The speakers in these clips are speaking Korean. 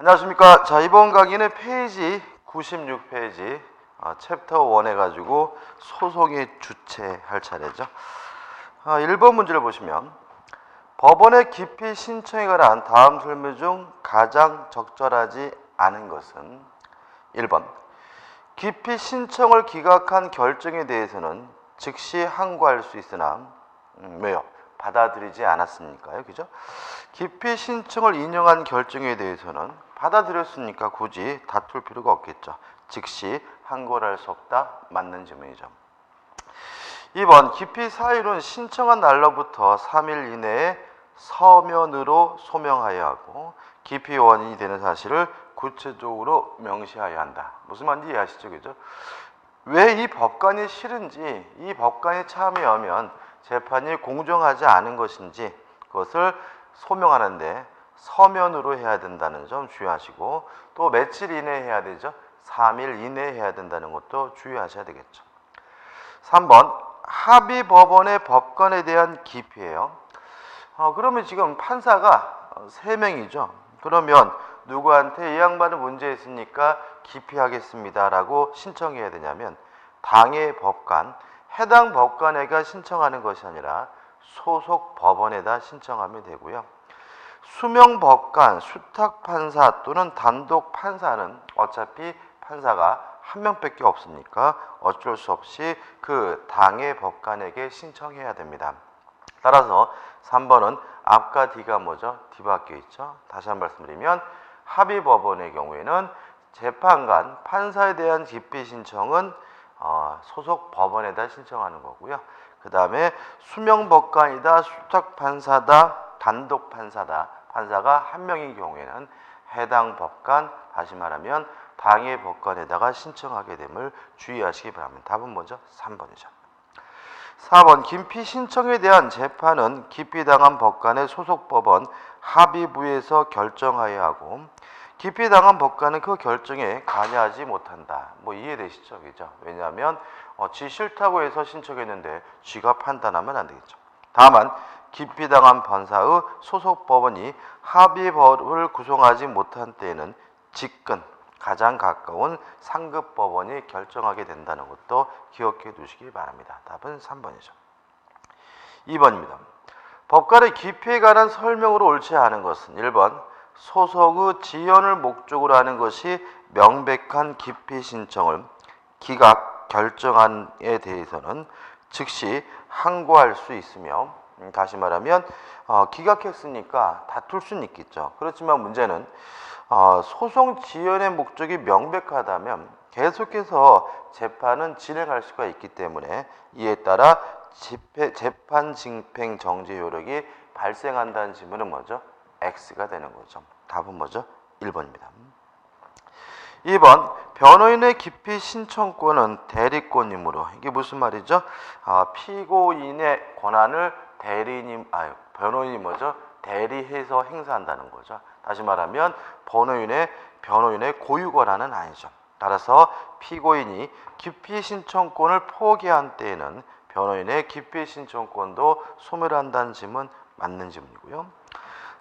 안녕하십니까. 자, 이번 강의는 페이지 96페이지 챕터 1 해가지고 소송의 주체 할 차례죠. 1번 문제를 보시면 법원의 기피 신청에 관한 다음 설명 중 가장 적절하지 않은 것은 1번 기피 신청을 기각한 결정에 대해서는 즉시 항고할 수 있으나 왜요? 받아들이지 않았으니까요. 그죠? 기피 신청을 인용한 결정에 대해서는 받아들였으니까 굳이 다툴 필요가 없겠죠. 즉시 항고를 할 수 없다. 맞는 질문이죠. 2번 기피 사유는 신청한 날로부터 3일 이내에 서면으로 소명하여야 하고 기피 원인이 되는 사실을 구체적으로 명시하여야 한다. 무슨 말인지 이해하시죠? 그죠? 왜 이 법관이 싫은지, 이 법관이 참여하면 재판이 공정하지 않은 것인지 그것을 소명하는데 서면으로 해야 된다는 점 주의하시고, 또 며칠 이내에 해야 되죠? 3일 이내에 해야 된다는 것도 주의하셔야 되겠죠. 3번 합의 법원의 법관에 대한 기피예요. 그러면 지금 판사가 3명이죠. 그러면 누구한테 이 양반은 문제 있으니까 기피하겠습니다 라고 신청해야 되냐면 당의 법관, 해당 법관에게 신청하는 것이 아니라 소속 법원에다 신청하면 되고요. 수명 법관, 수탁 판사 또는 단독 판사는 어차피 판사가 한 명밖에 없으니까 어쩔 수 없이 그 당의 법관에게 신청해야 됩니다. 따라서 3번은 앞과 뒤가 뭐죠? 뒤바뀌어 있죠. 다시 한번 말씀드리면 합의 법원의 경우에는 재판관, 판사에 대한 기피 신청은 소속 법원에다 신청하는 거고요. 그 다음에 수명 법관이다, 수탁 판사다, 단독 판사다, 판사가 한 명인 경우에는 해당 법관, 다시 말하면 당의 법관에다가 신청하게 됨을 주의하시기 바랍니다. 답은 뭐죠? 3번이죠. 4번 기피 신청에 대한 재판은 기피당한 법관의 소속 법원 합의부에서 결정하여야 하고 기피당한 법관은 그 결정에 관여하지 못한다. 뭐 이해되시죠? 그죠? 왜냐하면 지 싫다고 해서 신청했는데 지가 판단하면 안 되겠죠. 다만 기피당한 판사의 소속 법원이 합의법을 구성하지 못한 때에는 직근, 가장 가까운 상급 법원이 결정하게 된다는 것도 기억해 두시기 바랍니다. 답은 3번이죠. 2번입니다. 법관의 기피에 관한 설명으로 옳지 않은 것은 1번 소송의 지연을 목적으로 하는 것이 명백한 기피 신청을 기각, 결정안에 대해서는 즉시 항고할 수 있으며, 다시 말하면 기각했으니까 다툴 수는 있겠죠. 그렇지만 문제는 소송 지연의 목적이 명백하다면 계속해서 재판은 진행할 수가 있기 때문에 이에 따라 재판 집행 정지 효력이 발생한다는 질문은 뭐죠? X가 되는 거죠. 답은 뭐죠? 1번입니다. 2번 변호인의 기피 신청권은 대리권이므로 이게 무슨 말이죠? 피고인의 권한을 변호인이 뭐죠? 대리해서 행사한다는 거죠. 다시 말하면 변호인의 고유 권한은 아니죠. 따라서 피고인이 기피 신청권을 포기한 때에는 변호인의 기피 신청권도 소멸한다는 질문 맞는 질문이고요.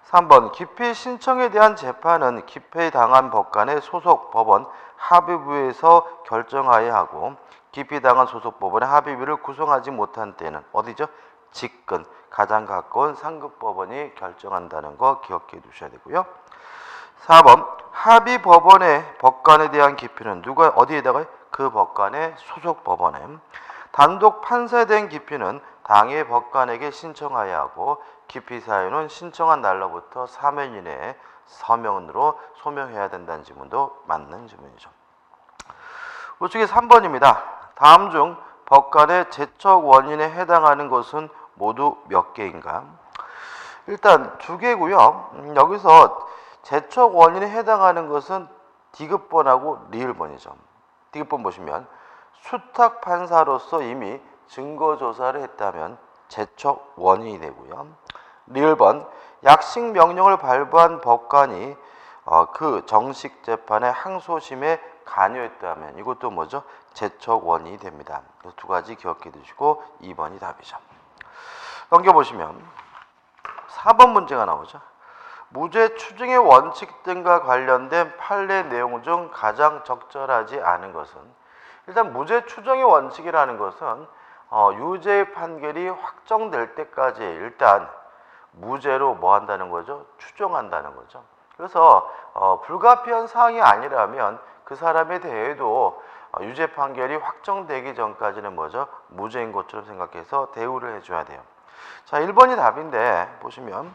3번 기피 신청에 대한 재판은 기피당한 법관의 소속 법원 합의부에서 결정하여야 하고 기피당한 소속 법원의 합의부를 구성하지 못한 때는 어디죠? 직근, 가장 가까운 상급 법원이 결정한다는 거 기억해 두셔야 되고요. 4번 합의 법원의 법관에 대한 기피는 누가 어디에다가 그 법관의 소속 법원에, 단독 판사에 대한 기피는 당의 법관에게 신청하여야 하고 기피 사유는 신청한 날로부터 3일 이내에 서면으로 소명해야 된다는 질문도 맞는 질문이죠. 우측에 3번입니다. 다음 중 법관의 제척 원인에 해당하는 것은 모두 몇 개인가? 일단 2개고요. 여기서 제척 원인에 해당하는 것은 디귿번하고 리을번이죠. 디귿번 보시면 수탁 판사로서 이미 증거 조사를 했다면 제척 원인이 되고요. 리을번 약식 명령을 발부한 법관이 그 정식 재판의 항소심에 관여했다면 이것도 뭐죠? 제척 원인이 됩니다. 이 두 가지 기억해 두시고 2번이 답이죠. 넘겨보시면 4번 문제가 나오죠. 무죄 추정의 원칙 등과 관련된 판례 내용 중 가장 적절하지 않은 것은, 일단 무죄 추정의 원칙이라는 것은 유죄 판결이 확정될 때까지 일단 무죄로 뭐 한다는 거죠? 추정한다는 거죠. 그래서 불가피한 사항이 아니라면 그 사람에 대해도 유죄 판결이 확정되기 전까지는 뭐죠? 무죄인 것처럼 생각해서 대우를 해줘야 돼요. 자, 1번이 답인데 보시면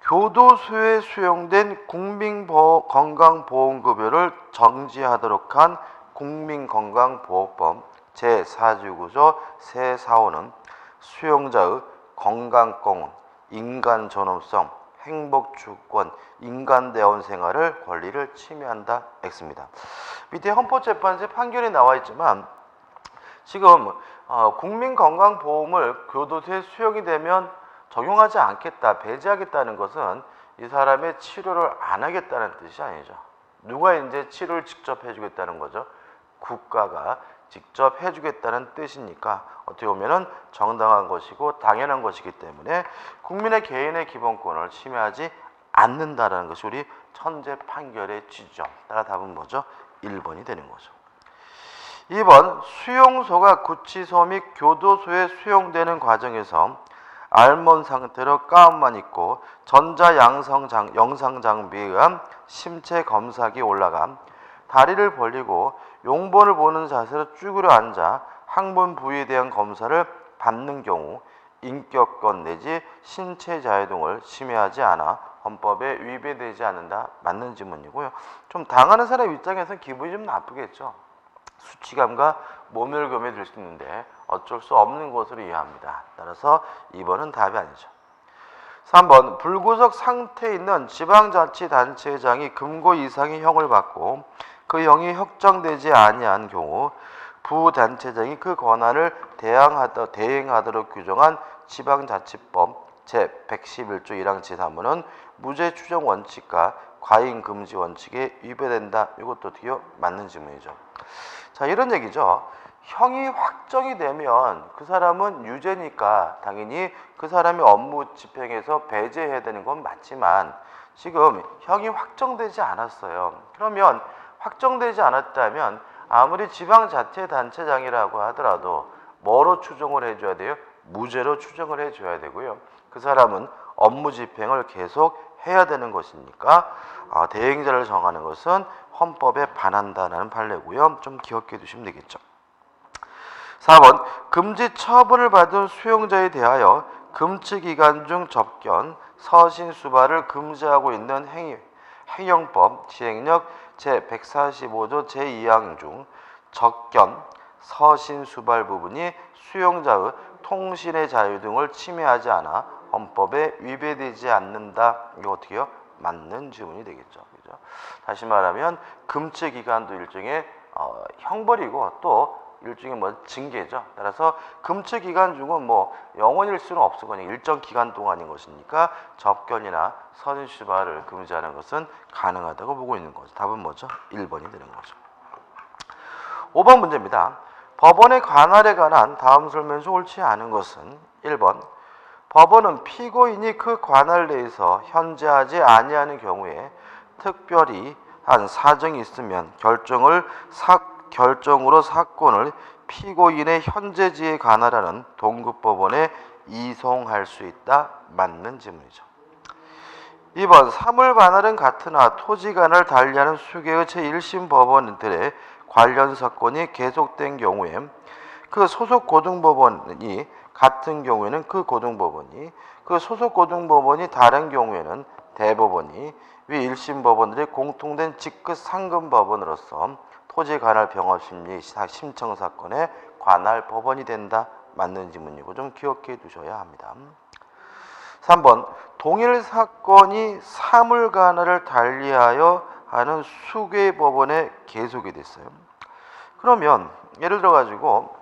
교도소에 수용된 국민건강보험급여를 정지하도록 한 국민건강보호법 제4지구조 세4호는 수용자의 건강권은 인간 존엄성, 행복주권, 인간다운 생활을 권리를 침해한다 X입니다. 밑에 헌법재판소의 판결이 나와 있지만 지금 국민건강보험을 교도소에 수용이 되면 적용하지 않겠다, 배제하겠다는 것은 이 사람의 치료를 안 하겠다는 뜻이 아니죠. 누가 이제 치료를 직접 해주겠다는 거죠? 국가가 직접 해주겠다는 뜻이니까 어떻게 보면은 정당한 것이고 당연한 것이기 때문에 국민의 개인의 기본권을 침해하지 않는다라는 것이 우리 천재 판결의 취지죠. 따라 답은 뭐죠? 1번이 되는 거죠. 2번, 수용소가 구치소 및 교도소에 수용되는 과정에서 알몬 상태로 가운만 입고 전자 영상 장비에 의한 심체 검사기에 올라가 다리를 벌리고 용본을 보는 자세로 쭈그려 앉아 항문 부위에 대한 검사를 받는 경우 인격권 내지 신체 자유 등을 침해하지 않아 헌법에 위배되지 않는다. 맞는 지문이고요. 좀 당하는 사람 입장에서는 기분이 좀 나쁘겠죠. 수치감과 모멸감이 들 수 있는데 어쩔 수 없는 것으로 이해합니다. 따라서 2번은 답이 아니죠. 3번, 불구속 상태에 있는 지방자치단체장이 금고 이상의 형을 받고 그 형이 확정되지 아니한 경우 부단체장이 그 권한을 대행하도록 규정한 지방자치법 제111조 1항 제3호는 무죄 추정 원칙과 과잉 금지 원칙에 위배된다. 이것도 어떻게 맞는 질문이죠. 자, 이런 얘기죠. 형이 확정이 되면 그 사람은 유죄니까 당연히 그 사람이 업무 집행에서 배제해야 되는 건 맞지만 지금 형이 확정되지 않았어요. 그러면 확정되지 않았다면 아무리 지방자치단체장이라고 하더라도 뭐로 추정을 해줘야 돼요? 무죄로 추정을 해줘야 되고요. 그 사람은 업무 집행을 계속 해야 되는 것이니까 대행자를 정하는 것은 헌법에 반한다는 판례고요. 좀 기억해 두시면 되겠죠. 4번, 금지 처분을 받은 수용자에 대하여 금치 기간 중 접견, 서신 수발을 금지하고 있는 행영법 시행령 제145조 제2항 중 접견, 서신 수발 부분이 수용자의 통신의 자유 등을 침해하지 않아 헌법에 위배되지 않는다. 이거 어떻게 해요? 맞는 질문이 되겠죠. 그죠? 다시 말하면 금치 기간도 일종의 형벌이고 또 일종의 징계죠. 따라서 금치 기간 중은 영원일 수는 없을 거니까 일정 기간 동안인 것이니까 접견이나 서신 수발을 금지하는 것은 가능하다고 보고 있는 거죠. 답은 뭐죠? 1번이 되는 거죠. 5번 문제입니다. 법원의 관할에 관한 다음 설명 중 옳지 않은 것은 1번, 법원은 피고인이 그 관할 내에서 현재하지 아니하는 경우에 특별히 한 사정이 있으면 결정으로 사건을 피고인의 현재지에 관할하는 동급법원에 이송할 수 있다. 맞는 질문이죠. 2번, 사물 관할은 같으나 토지 관할 달리하는 수개의 제1심 법원들의 관련 사건이 계속된 경우에 그 소속 고등법원이 같은 경우에는 그 고등법원이, 그 소속 고등법원이 다른 경우에는 대법원이 위 1심 법원들의 공통된 직급 상급 법원으로서 토지 관할 병업 심리 심청 사건의 관할 법원이 된다. 맞는 지문이고 좀 기억해 두셔야 합니다. 3번, 동일 사건이 사물 관할을 달리하여 하는 수개 법원에 계속이 됐어요. 그러면 예를 들어 가지고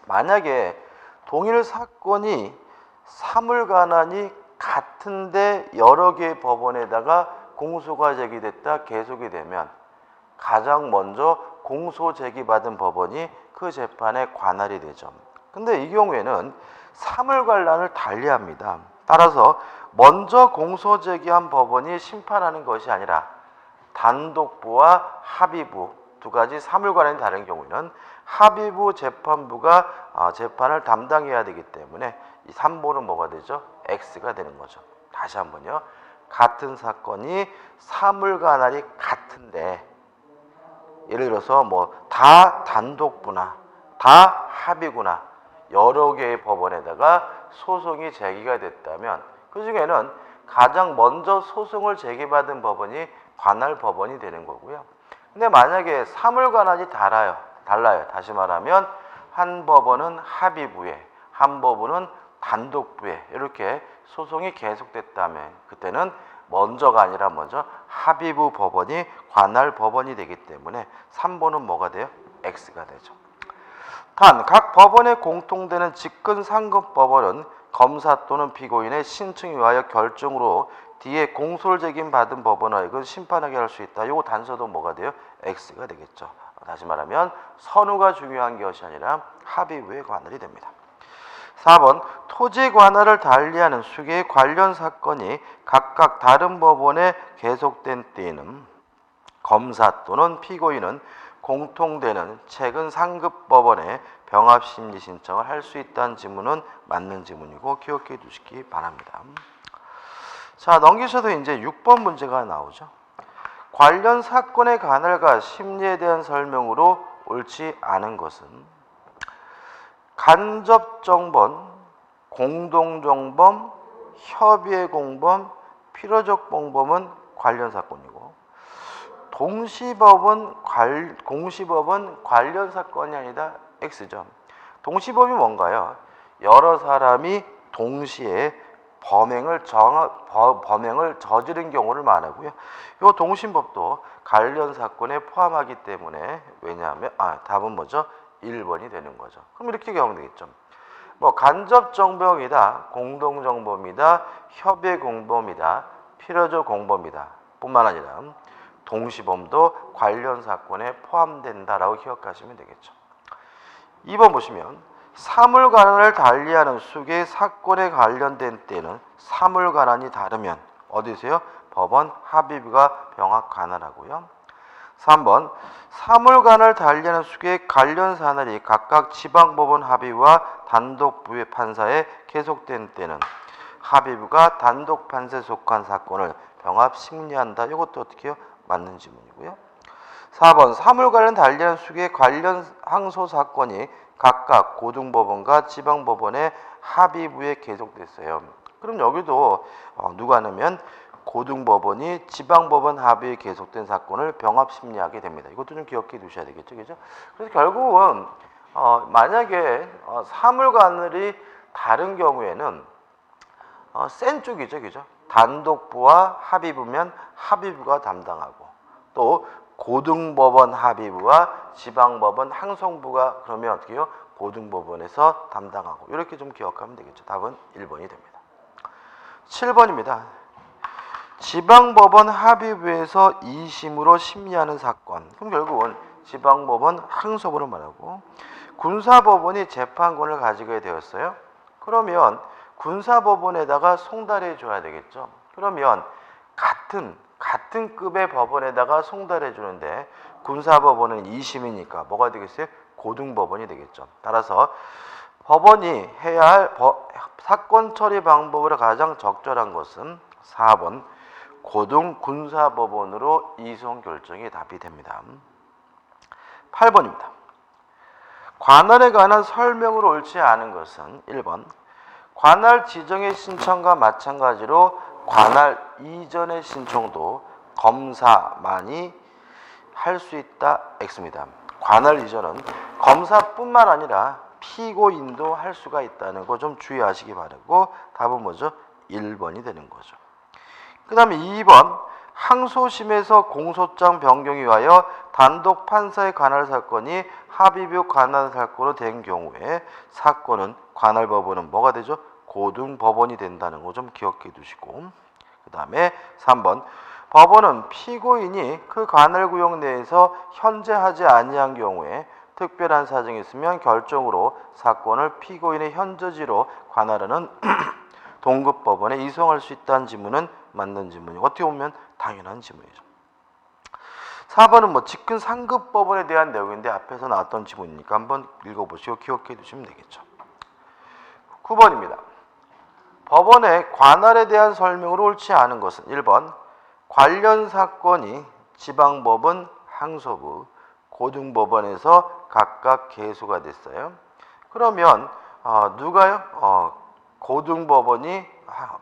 만약에 동일 사건이 사물 관할이 같은데 여러 개의 법원에다가 공소가 제기됐다 계속이 되면 가장 먼저 공소 제기받은 법원이 그 재판의 관할이 되죠. 근데 이 경우에는 사물 관할을 달리합니다. 따라서 먼저 공소 제기한 법원이 심판하는 것이 아니라 단독부와 합의부 두 가지 사물관행이 다른 경우에는 합의부 재판부가 재판을 담당해야 되기 때문에 이 3번은 뭐가 되죠? X가 되는 거죠. 다시 한번요. 같은 사건이 사물관할이 같은데 예를 들어서 뭐 다 단독부나 다 합의구나 여러 개의 법원에다가 소송이 제기가 됐다면 그 중에는 가장 먼저 소송을 제기받은 법원이 관할 법원이 되는 거고요. 근데 만약에 사물관할이 달라요. 다시 말하면 한 법원은 합의부에, 한 법원은 단독부에 이렇게 소송이 계속됐다면 그때는 먼저가 아니라 먼저 합의부 법원이 관할 법원이 되기 때문에 3번은 뭐가 돼요? X가 되죠. 단, 각 법원에 공통되는 직근상급법원은 검사 또는 피고인의 신청에 의하여 결정으로 뒤에 공소를 제기받은 법원을 심판하게 할 수 있다. 요 단서도 뭐가 돼요? X가 되겠죠. 다시 말하면 선우가 중요한 것이 아니라 합의부의 관할이 됩니다. 4번 토지 관할을 달리하는 수개의 관련 사건이 각각 다른 법원에 계속된 때에는 검사 또는 피고인은 공통되는 최근 상급 법원에 병합 심리 신청을 할 수 있다는 지문은 맞는 지문이고 기억해 두시기 바랍니다. 자, 넘기셔도 이제 6번 문제가 나오죠. 관련 사건의 관할과 심리에 대한 설명으로 옳지 않은 것은 간접정범, 공동정범, 협의의 공범, 필요적 공범은 관련 사건이고 공시법은 관련 사건이 아니다. X죠. 동시법이 뭔가요? 여러 사람이 동시에 범행을 저지른 경우를 말하고요. 이 동신법도 관련 사건에 포함하기 때문에 왜냐하면 답은 뭐죠? 1번이 되는 거죠. 그럼 이렇게 기억하면 되겠죠. 뭐 간접정범이다, 공동정범이다, 협의 공범이다, 필요적 공범이다 뿐만 아니라 동시범도 관련 사건에 포함된다라고 기억하시면 되겠죠. 2번 보시면 사물관할을 달리하는 수개의 사건에 관련된 때는 사물관할이 다르면 어디세요? 법원 합의부가 병합 관할하고요. 3번 사물관할을 달리하는 수개의 관련 사안이 각각 지방법원 합의와 단독부의 판사에 계속된 때는 합의부가 단독 판사에 속한 사건을 병합 심리한다. 이것도 어떻게 해요? 맞는 지문이고요. 4번 사물관할을 달리하는 수개의 관련 항소 사건이 각각 고등법원과 지방법원의 합의부에 계속됐어요. 그럼 여기도 누가 하냐면 고등법원이 지방법원 합의에 계속된 사건을 병합 심리하게 됩니다. 이것도 좀 기억해 두셔야 되겠죠, 그죠? 그래서 결국은 만약에 사물관할이 다른 경우에는 센 쪽이죠, 그죠? 단독부와 합의부면 합의부가 담당하고 또 고등법원 합의부와 지방법원 항소부가 그러면 어떻게 해요? 고등법원에서 담당하고 이렇게 좀 기억하면 되겠죠. 답은 1번이 됩니다. 7번입니다. 지방법원 합의부에서 2심으로 심리하는 사건. 그럼 결국은 지방법원 항소부를 말하고 군사법원이 재판권을 가지게 되었어요. 그러면 군사법원에다가 송달해 줘야 되겠죠. 그러면 같은 급의 법원에다가 송달해 주는데 군사법원은 2심이니까 뭐가 되겠어요? 고등법원이 되겠죠. 따라서 법원이 해야 할 사건 처리 방법으로 가장 적절한 것은 4번 고등군사법원으로 이송 결정이 답이 됩니다. 8번입니다. 관할에 관한 설명으로 옳지 않은 것은 1번 관할 지정의 신청과 마찬가지로 관할 이전의 신청도 검사만이 할 수 있다. X입니다. 관할 이전은 검사뿐만 아니라 피고인도 할 수가 있다는 거 좀 주의하시기 바라고 답은 뭐죠? 1번이 되는 거죠. 그 다음에 2번 항소심에서 공소장 변경에 의하여 단독 판사의 관할 사건이 합의부 관할 사건으로 된 경우에 사건은 관할 법원은 뭐가 되죠? 고등법원이 된다는 거 좀 기억해 두시고 그 다음에 3번 법원은 피고인이 그 관할 구역 내에서 현재 하지 아니한 경우에 특별한 사정이 있으면 결정으로 사건을 피고인의 현저지로 관할하는 동급법원에 이송할 수 있다는 지문은 맞는 지문이고 어떻게 보면 당연한 지문이죠. 4번은 뭐 직근 상급법원에 대한 내용인데 앞에서 나왔던 지문이니까 한번 읽어보시고 기억해 두시면 되겠죠. 9번입니다. 법원의 관할에 대한 설명으로 옳지 않은 것은 1번 관련 사건이 지방법원, 항소부, 고등법원에서 각각 계수가 됐어요. 그러면 누가요? 고등법원이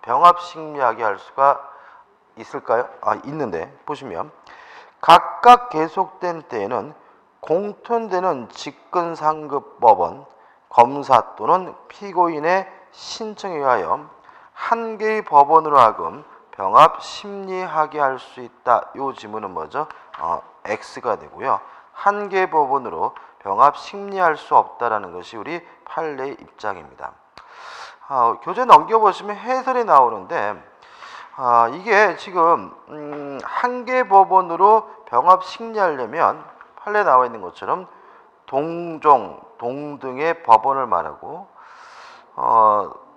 병합식리하게 할 수가 있을까요? 있는데 보시면 각각 계속된 때에는 공통되는 직근상급법원, 검사 또는 피고인의 신청에 의하여 한 개의 법원으로 하금 병합 심리하게 할 수 있다. 이 지문은 뭐죠? X가 되고요. 한 개의 법원으로 병합 심리할 수 없다라는 것이 우리 판례의 입장입니다. 교재 넘겨보시면 해설이 나오는데 이게 지금 한 개 법원으로 병합 심리하려면 판례에 나와 있는 것처럼 동종, 동등의 법원을 말하고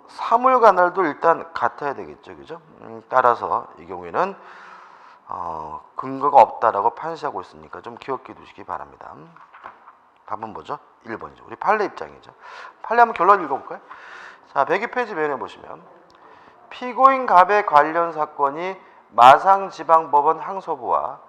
사물 관할도 일단 같아야 되겠죠, 그죠? 따라서 이 경우에는 근거가 없다라고 판시하고 있으니까 좀 기억해 두시기 바랍니다. 답은 뭐죠? 1번이죠. 우리 판례 입장이죠. 판례 한번 결론 읽어볼까요? 자, 102페이지 면에 보시면 피고인 갑의 관련 사건이 마상지방법원 항소부와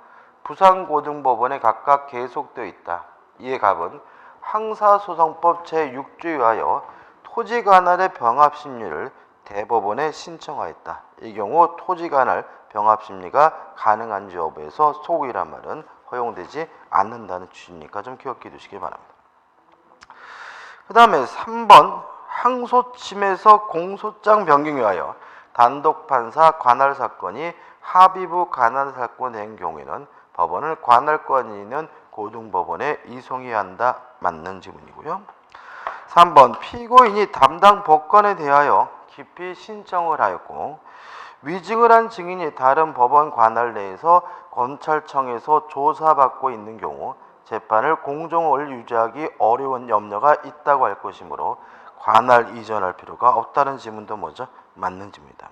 부산고등법원에 각각 계속되어 있다. 이에 갑은 항사소송법 제6조에 의하여 토지관할의 병합심리를 대법원에 신청하였다. 이 경우 토지관할 병합심리가 가능한지 여부에서 소이란 말은 허용되지 않는다는 취지니까 좀 기억해 두시기 바랍니다. 그 다음에 3번 항소심에서 공소장 변경에 의하여 단독판사 관할 사건이 합의부 관할 사건이 된 경우에는 법원을 관할권이 있는 고등법원에 이송해야 한다. 맞는 지문이고요. 3번 피고인이 담당 법관에 대하여 기피 신청을 하였고 위증을 한 증인이 다른 법원 관할 내에서 검찰청에서 조사받고 있는 경우 재판을 공정을 유지하기 어려운 염려가 있다고 할 것이므로 관할 이전할 필요가 없다는 지문도 뭐죠? 맞는 지문이다.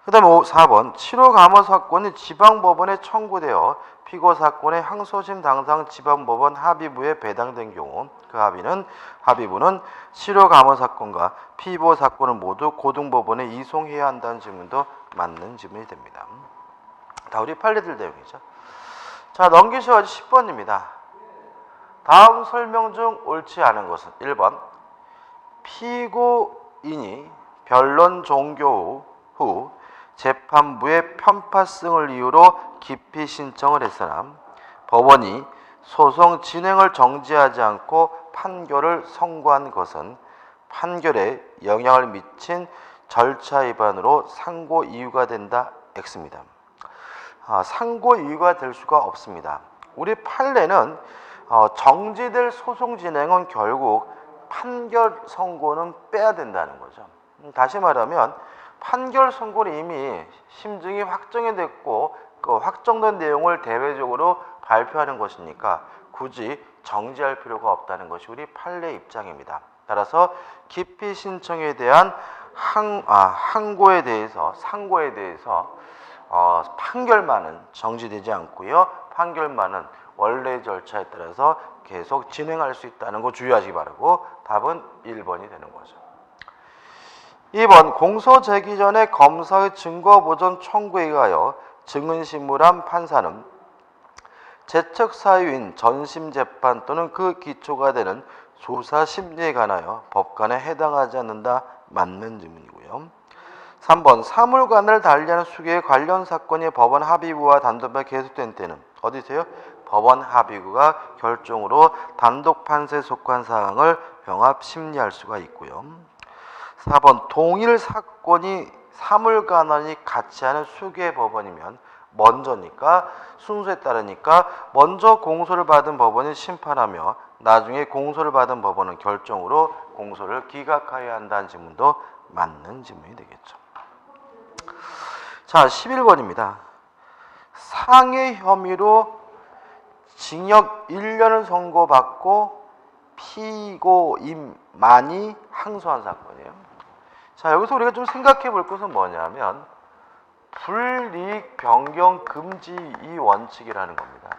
그 다음에 4번 7호 감호 사건이 지방법원에 청구되어 피고 사건의 항소심 당상 지방법원 합의부에 배당된 경우 그 합의부는 7호 감호 사건과 피보 사건을 모두 고등법원에 이송해야 한다는 지문도 맞는 지문이 됩니다. 다 우리 판례들 내용이죠. 자, 넘기셔가지고 10번입니다. 다음 설명 중 옳지 않은 것은 1번 피고인이 변론 종교 후 재판부의 편파성을 이유로 기피 신청을 했으나 법원이 소송 진행을 정지하지 않고 판결을 선고한 것은 판결에 영향을 미친 절차 위반으로 상고 이유가 된다. X입니다. 상고 이유가 될 수가 없습니다. 우리 판례는 정지될 소송 진행은 결국 판결 선고는 빼야 된다는 거죠. 다시 말하면 판결 선고는 이미 심증이 확정이 됐고 그 확정된 내용을 대외적으로 발표하는 것이니까 굳이 정지할 필요가 없다는 것이 우리 판례 입장입니다. 따라서 기피 신청에 대한 상고에 대해서 판결만은 정지되지 않고요. 판결만은 원래 절차에 따라서 계속 진행할 수 있다는 거 주의하시기 바라고 답은 1번이 되는 거죠. 2번 공소 제기 전에 검사의 증거보전 청구에 의하여 증언신문한 판사는 재척 사유인 전심재판 또는 그 기초가 되는 조사심리에 관하여 법관에 해당하지 않는다. 맞는 질문이고요. 3번 사물관을 달리하는 수개의 관련 사건이 법원 합의부와 단독판에 계속된 때는 어디세요? 법원 합의부가 결정으로 단독 판사에 속한 사항을 병합 심리할 수가 있고요. 4번 동일 사건이 사물관원이 같이 하는 수개의 법원이면 먼저니까 순서에 따르니까 먼저 공소를 받은 법원이 심판하며 나중에 공소를 받은 법원은 결정으로 공소를 기각하여야 한다는 지문도 맞는 지문이 되겠죠. 자, 11번입니다. 상해 혐의로 징역 1년을 선고받고 피고인만이 항소한 사건이에요. 자, 여기서 우리가 좀 생각해 볼 것은 뭐냐면 불이익 변경 금지 이 원칙이라는 겁니다.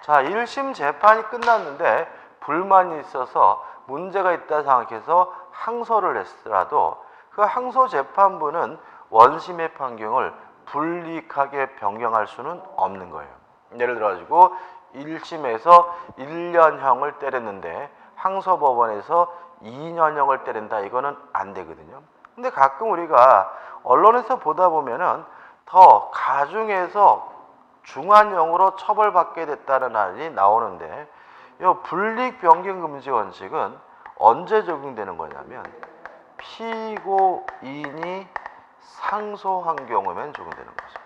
자, 1심 재판이 끝났는데 불만이 있어서 문제가 있다 생각해서 항소를 했더라도 그 항소 재판부는 원심의 판결을 불이익하게 변경할 수는 없는 거예요. 예를 들어 가지고 1심에서 1년형을 때렸는데 항소법원에서 2년형을 때린다, 이거는 안 되거든요. 근데 가끔 우리가 언론에서 보다 보면은 더 가중해서 중한형으로 처벌받게 됐다는 말이 나오는데, 이 불이익 변경 금지 원칙은 언제 적용되는 거냐면 피고인이 상소한 경우면 적용되는 거죠.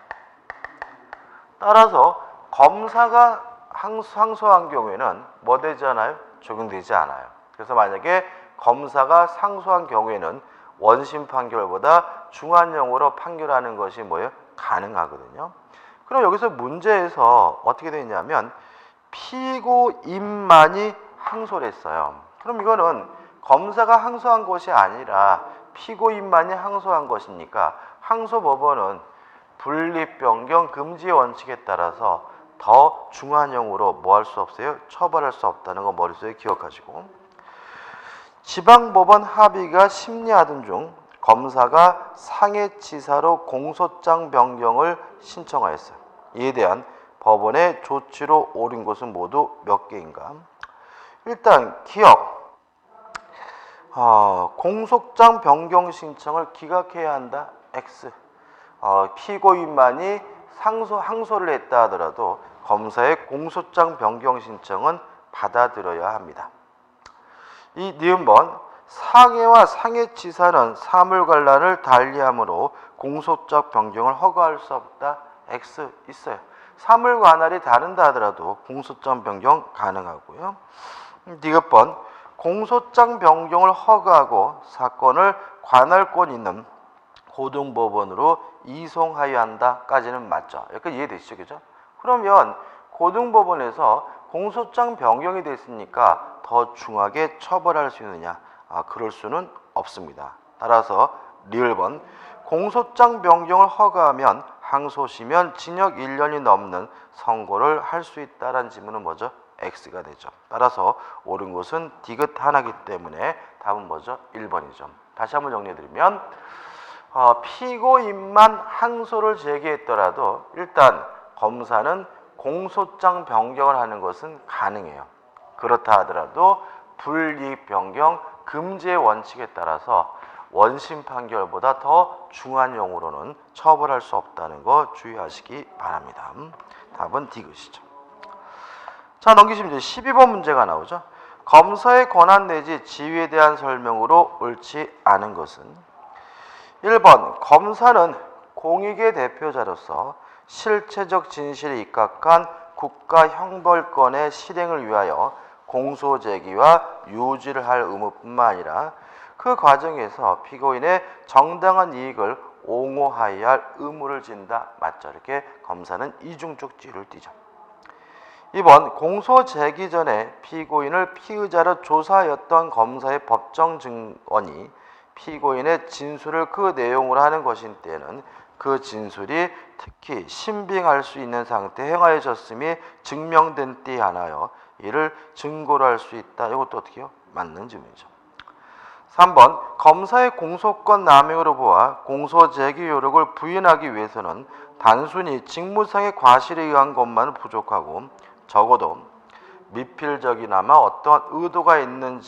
따라서 검사가 상소한 경우에는 뭐 되지 않아요? 적용되지 않아요. 그래서 만약에 검사가 상소한 경우에는 원심 판결보다 중한형으로 판결하는 것이 뭐예요? 가능하거든요. 그럼 여기서 문제에서 어떻게 되냐면 피고인만이 항소를 했어요. 그럼 이거는 검사가 항소한 것이 아니라 피고인만이 항소한 것이니까 항소법원은 불이익 변경 금지 원칙에 따라서 더 중한형으로 뭐 할 수 없어요? 처벌할 수 없다는 거 머릿속에 기억하시고, 지방법원 합의가 심리하던 중 검사가 상해치사로 공소장 변경을 신청하였어요. 이에 대한 법원의 조치로 옳은 것은 모두 몇 개인가? 일단 기억, 공소장 변경 신청을 기각해야 한다. X. 피고인만이 항소를 했다 하더라도 검사의 공소장 변경 신청은 받아들여야 합니다. 이 니은번, 상해와 상해치사는 사물관란을 달리하므로 공소장 변경을 허가할 수 없다. X 있어요. 사물관할이 다른다 하더라도 공소장 변경 가능하고요. 디귿번, 공소장 변경을 허가하고 사건을 관할권 있는 고등법원으로 이송하여야 한다까지는 맞죠. 약간 이해되시죠? 그죠? 그러면 고등법원에서 공소장 변경이 됐으니까 더 중하게 처벌할 수 있느냐? 그럴 수는 없습니다. 따라서 리을번, 공소장 변경을 허가하면 항소시면 징역 1년이 넘는 선고를 할 수 있다라는 질문은 뭐죠? X가 되죠. 따라서 옳은 것은 디귿 하나이기 때문에 답은 뭐죠? 1번이죠. 다시 한번 정리해드리면 피고인만 항소를 제기했더라도 일단 검사는 공소장 변경을 하는 것은 가능해요. 그렇다 하더라도 불이익 변경 금지의 원칙에 따라서 원심 판결보다 더 중한형으로는 처벌할 수 없다는 거 주의하시기 바랍니다. 답은 디귿이죠. 자, 넘기시면 이제 12번 문제가 나오죠. 검사의 권한 내지 지위에 대한 설명으로 옳지 않은 것은 1번, 검사는 공익의 대표자로서 실체적 진실에 입각한 국가 형벌권의 실행을 위하여 공소 제기와 유지를 할 의무뿐만 아니라 그 과정에서 피고인의 정당한 이익을 옹호하여야 할 의무를 진다. 맞죠? 이렇게 검사는 이중적 지위를 띠죠. 2번, 공소 제기 전에 피고인을 피의자로 조사하였던 검사의 법정 증언이 피고인의 진술을 그 내용으로 하는 것인 때에는 그 진술이 특히 신빙할 수 있는 상태에 행하여졌음이 증명된 때에 한하여 이를 증거로 할 수 있다. 이것도 어떻게 해요? 맞는 질문이죠. 3번, 검사의 공소권 남용으로 보아 공소 제기 요력을 부인하기 위해서는 단순히 직무상의 과실에 의한 것만 부족하고 적어도 미필적이나마 어떠한 의도가 있는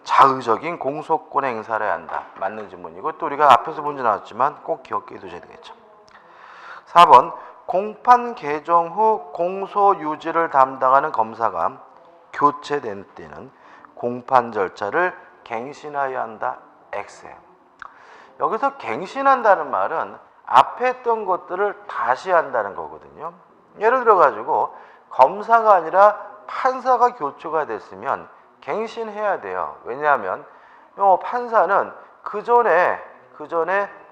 자의적인 공소권 행사를 해야 한다. 맞는 질문이고 또 우리가 앞에서 본지 나왔지만 꼭 기억해 두셔야 되겠죠. 4번, 공판 개정 후 공소 유지를 담당하는 검사가 교체된 때는 공판 절차를 갱신하여야 한다. X예요. 여기서 갱신한다는 말은 앞에 했던 것들을 다시 한다는 거거든요. 예를 들어 가지고 검사가 아니라 판사가 교체가 됐으면 갱신해야 돼요. 왜냐하면 판사는 그 전에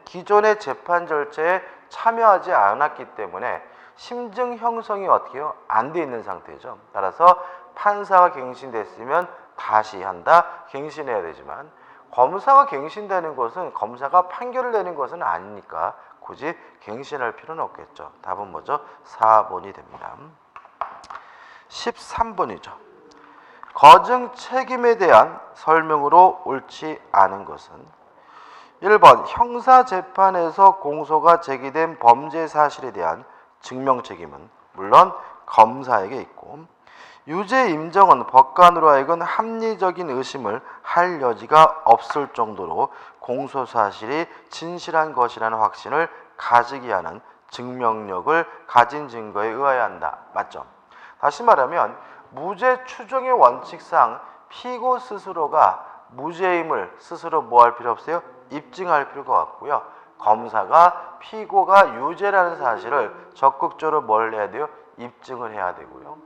기존의 재판 절차에 참여하지 않았기 때문에 심증 형성이 어떻게 해요? 안 돼 있는 상태죠. 따라서 판사가 갱신됐으면 다시 한다, 갱신해야 되지만 검사가 갱신되는 것은 검사가 판결을 내는 것은 아니니까 굳이 갱신할 필요는 없겠죠. 답은 뭐죠? 4번이 됩니다. 13번이죠. 거증 책임에 대한 설명으로 옳지 않은 것은 1번 형사재판에서 공소가 제기된 범죄 사실에 대한 증명 책임은 물론 검사에게 있고 유죄 인정은 법관으로 하여금 합리적인 의심을 할 여지가 없을 정도로 공소 사실이 진실한 것이라는 확신을 가지게 하는 증명력을 가진 증거에 의해야 한다. 맞죠? 다시 말하면 무죄 추정의 원칙상 피고 스스로가 무죄임을 스스로 뭐 할 필요 없어요? 입증할 필요가 없고요. 검사가 피고가 유죄라는 사실을 적극적으로 뭘 해야 돼요? 입증을 해야 되고요.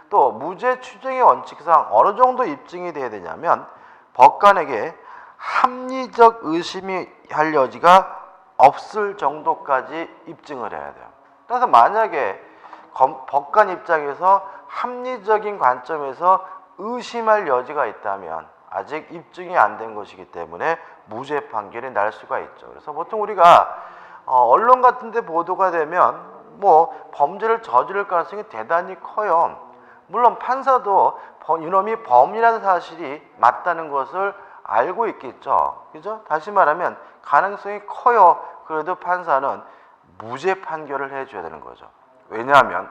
또 무죄 추정의 원칙상 어느 정도 입증이 돼야 되냐면 법관에게 합리적 의심이 할 여지가 없을 정도까지 입증을 해야 돼요. 따라서 만약에 법관 입장에서 합리적인 관점에서 의심할 여지가 있다면 아직 입증이 안 된 것이기 때문에 무죄 판결이 날 수가 있죠. 그래서 보통 우리가 언론 같은 데 보도가 되면 뭐 범죄를 저지를 가능성이 대단히 커요. 물론 판사도 이놈이 범인이라는 사실이 맞다는 것을 알고 있겠죠. 그죠? 다시 말하면 가능성이 커요. 그래도 판사는 무죄 판결을 해줘야 되는 거죠. 왜냐하면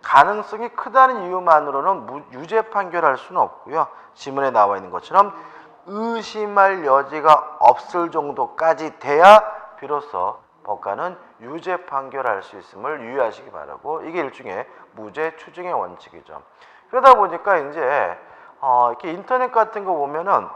가능성이 크다는 이유만으로는 유죄 판결할 수는 없고요. 지문에 나와 있는 것처럼 의심할 여지가 없을 정도까지 돼야 비로소 법관은 유죄 판결할 수 있음을 유의하시기 바라고, 이게 일종의 무죄 추정의 원칙이죠. 그러다 보니까 이제 이렇게 인터넷 같은 거 보면은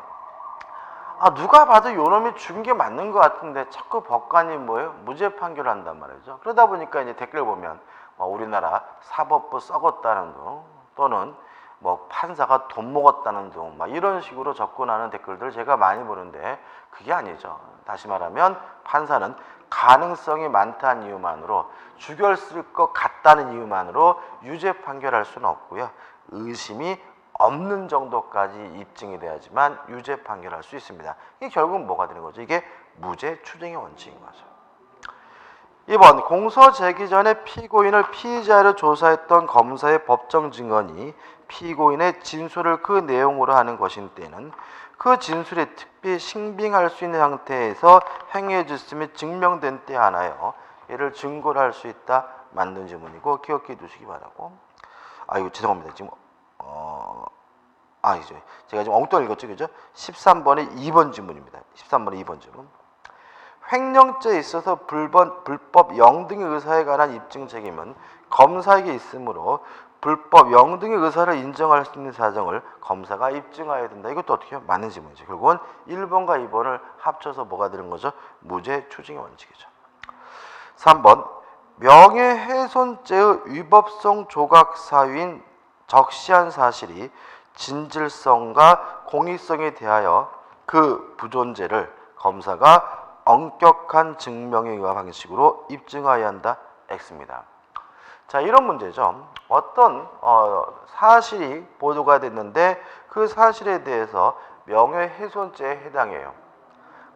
누가 봐도 요놈이 죽은 게 맞는 것 같은데 자꾸 법관이 뭐예요? 무죄 판결한단 말이죠. 그러다 보니까 이제 댓글 보면 우리나라 사법부 썩었다는 둥, 또는 뭐 판사가 돈 먹었다는 둥, 막 이런 식으로 접근하는 댓글들을 제가 많이 보는데 그게 아니죠. 다시 말하면 판사는 가능성이 많다는 이유만으로, 죽였을 것 같다는 이유만으로 유죄 판결할 수는 없고요. 의심이 없는 정도까지 입증이 돼야지만 유죄 판결할 수 있습니다. 이게 결국은 뭐가 되는 거죠? 이게 무죄 추정의 원칙인 거죠. 2번 공소 제기 전에 피고인을 피의자로 조사했던 검사의 법정 증언이 피고인의 진술을 그 내용으로 하는 것인 때는 그 진술이 특히 신빙할 수 있는 상태에서 행위해 줬음이 증명된 때 하나요. 이를 증거로 할 수 있다. 맞는 지문이고 기억해 두시기 바라고. 이거 죄송합니다. 지금 이제 제가 지금 엉뚱하게 읽었죠, 그죠? 13번의 2번 지문입니다. 13번의 2번 지문. 횡령죄에 있어서 불법 영등의 의사에 관한 입증 책임은 검사에게 있으므로 불법 영등의 의사를 인정할 수 있는 사정을 검사가 입증해야 된다. 이것도 어떻게 해요? 맞는 지문이죠. 결국은 1번과 2번을 합쳐서 뭐가 되는 거죠? 무죄 추정의 원칙이죠. 3번 명예훼손죄의 위법성 조각 사유인 적시한 사실이 진실성과 공익성에 대하여 그 부존재를 검사가 엄격한 증명에 의한 방식으로 입증해야 한다. X입니다. 자, 이런 문제죠. 어떤 사실이 보도가 됐는데 그 사실에 대해서 명예훼손죄에 해당해요.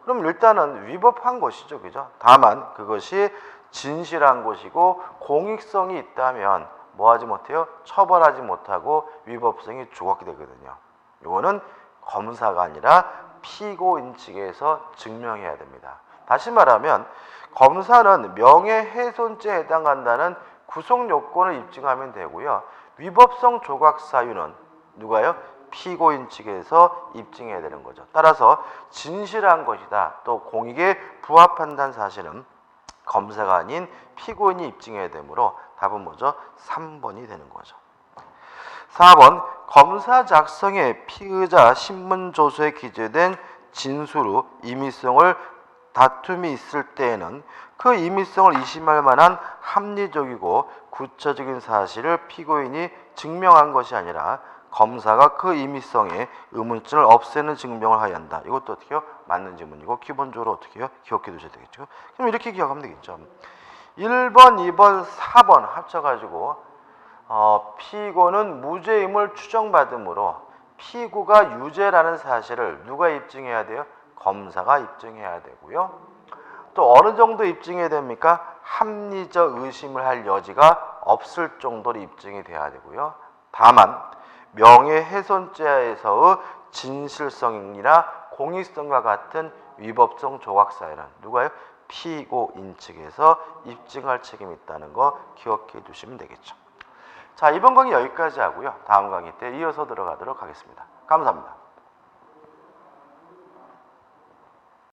그럼 일단은 위법한 것이죠, 그죠? 다만 그것이 진실한 것이고 공익성이 있다면 뭐하지 못해요? 처벌하지 못하고 위법성이 조각이 되거든요. 이거는 검사가 아니라 피고인 측에서 증명해야 됩니다. 다시 말하면 검사는 명예훼손죄에 해당한다는 구속 요건을 입증하면 되고요. 위법성 조각 사유는 누가요? 피고인 측에서 입증해야 되는 거죠. 따라서 진실한 것이다, 또 공익에 부합한다는 사실은 검사가 아닌 피고인이 입증해야 되므로 답은 뭐죠? 3번이 되는 거죠. 4번 검사 작성의 피의자 신문 조서에 기재된 진술의 임의성을 다툼이 있을 때에는 그 임의성을 의심할 만한 합리적이고 구체적인 사실을 피고인이 증명한 것이 아니라 검사가 그 임의성의 의문점을 없애는 증명을 하여야 한다. 이것도 어떻게 해요? 맞는 지문이고 기본적으로 어떻게 해요? 기억해 두셔야 되겠죠. 그럼 이렇게 기억하면 되겠죠. 1번, 2번, 4번 합쳐가지고 피고는 무죄임을 추정받으므로 피고가 유죄라는 사실을 누가 입증해야 돼요? 검사가 입증해야 되고요. 또 어느 정도 입증해야 됩니까? 합리적 의심을 할 여지가 없을 정도로 입증이 돼야 되고요. 다만 명예훼손죄에서의 진실성이나 공익성과 같은 위법성 조각사유는 누가요? 피고인 측에서 입증할 책임이 있다는 거 기억해 두시면 되겠죠. 자, 이번 강의 여기까지 하고요. 다음 강의 때 이어서 들어가도록 하겠습니다. 감사합니다.